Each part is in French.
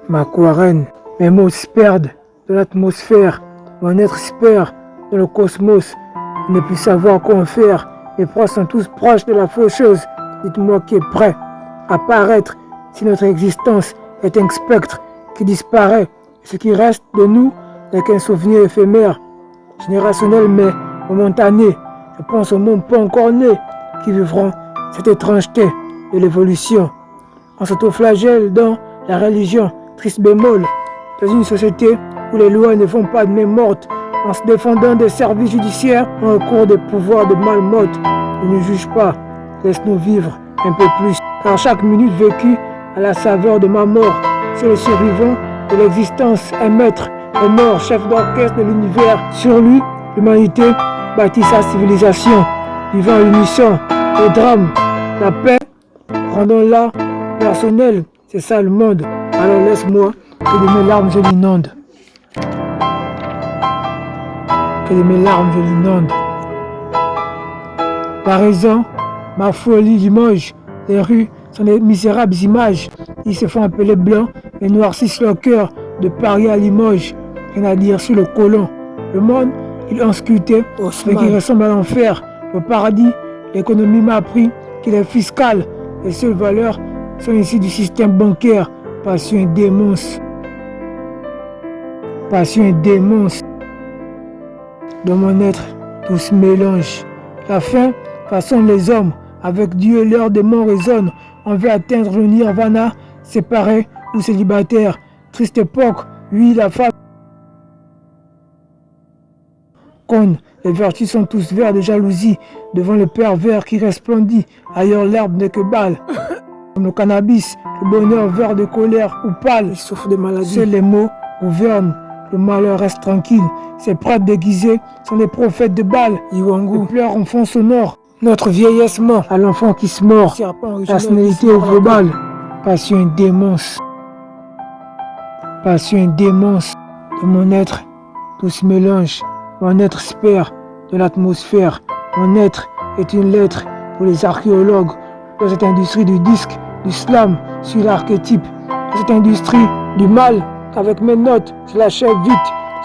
Ma couronne, mes mots se perdent dans l'atmosphère, mon être se perd dans le cosmos. Je ne plus savoir quoi en faire. Mes proches sont tous proches de la faucheuse. Dites-moi qui est prêt à paraître si notre existence est un spectre qui disparaît. Ce qui reste de nous n'est qu'un souvenir éphémère, générationnel mais momentané. Je pense aux mômes pas encore nés qui vivront cette étrangeté de l'évolution. On s'autoflagelle dans la religion, triste bémol, dans une société où les lois ne font pas de main morte. En se défendant des services judiciaires, on recourt des pouvoirs de malmotte. Ne nous juge pas, laisse-nous vivre un peu plus. Car chaque minute vécue a la saveur de ma mort. C'est le survivant de l'existence, un maître, un mort, chef d'orchestre de l'univers. Sur lui, l'humanité bâtit sa civilisation, vivant à l'unisson, le drame, la paix, rendons-la personnelle. C'est ça le monde. Alors laisse-moi que de mes larmes je l'inonde. Que de mes larmes je l'inonde. La raison, ma folie, Limoges, les rues sont des misérables images. Ils se font appeler blancs et noircissent leur cœur de Paris à Limoges. Rien à dire sur le colon. Le monde, il est insculpté, mais qui ressemble à l'enfer. Le paradis, l'économie m'a appris qu'il est fiscal. Les seules valeurs sont ici du système bancaire. Passion et démence. Passion et démence. Dans mon être, tout se mélange. La faim façonne les hommes. Avec Dieu et leurs démons résonnent. On veut atteindre le nirvana, séparé ou célibataire. Triste époque, oui, la femme. Conne, les vertus sont tous verts de jalousie devant le pervers qui resplendit. Ailleurs, l'herbe n'est que balle. Comme le cannabis, le bonheur vert de colère ou pâle. Il souffre de maladie. Seuls les mots gouvernent. Le malheur reste tranquille. Ces prêtres déguisés sont des prophètes de Baal. Iwangu, les pleurs en fond sonore. Notre vieillesse ment à l'enfant qui se mord. Personnalité au global. Passion et démence. Passion et démence. De mon être, tout se mélange. Mon être se perd de l'atmosphère. Mon être est une lettre pour les archéologues. Dans cette industrie du disque, du slam, sur l'archétype. Dans cette industrie du mal. Avec mes notes, je l'achève vite.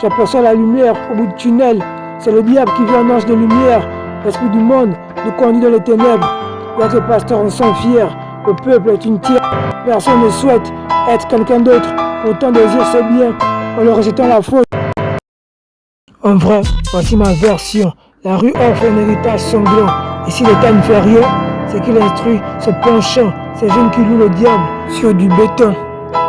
J'aperçois la lumière au bout du tunnel. C'est le diable qui vient en ange de lumière. L'esprit du monde nous conduit dans les ténèbres. Là que les pasteurs en sont fiers. Le peuple est une tire. Personne ne souhaite être quelqu'un d'autre. Autant désir c'est bien en leur rejetant la faute. En vrai, voici ma version. La rue offre un héritage sanglant. Et si l'État ne fait rien, c'est qu'il instruit ce penchant. Ces jeunes qui louent le diable sur du béton.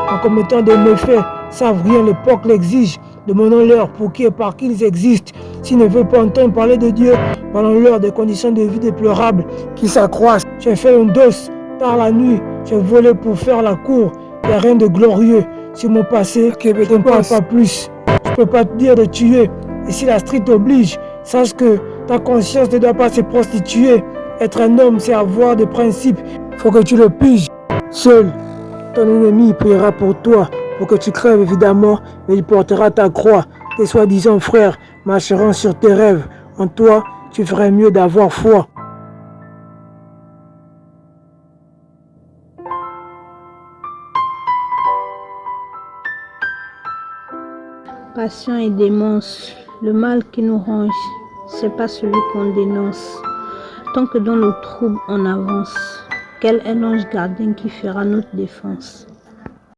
En commettant des méfaits, savent rien, l'époque l'exige. Demandons-leur pour qui et par qui ils existent. S'ils ne veulent pas entendre parler de Dieu, parlons-leur des conditions de vie déplorables qui s'accroissent. J'ai fait un dos tard la nuit, j'ai volé pour faire la cour. Il n'y a rien de glorieux sur mon passé, je ne parle pas plus. Je ne peux pas te dire de tuer. Et si la street t'oblige, sache que ta conscience ne doit pas se prostituer. Être un homme, c'est avoir des principes. Faut que tu le piges. Seul, ton ennemi priera pour toi. Pour que tu crèves évidemment, mais il portera ta croix. Tes soi-disant frères marcheront sur tes rêves. En toi, tu ferais mieux d'avoir foi. Passion et démence, le mal qui nous ronge, c'est pas celui qu'on dénonce. Tant que dans le trouble on avance, quel est l'ange gardien qui fera notre défense?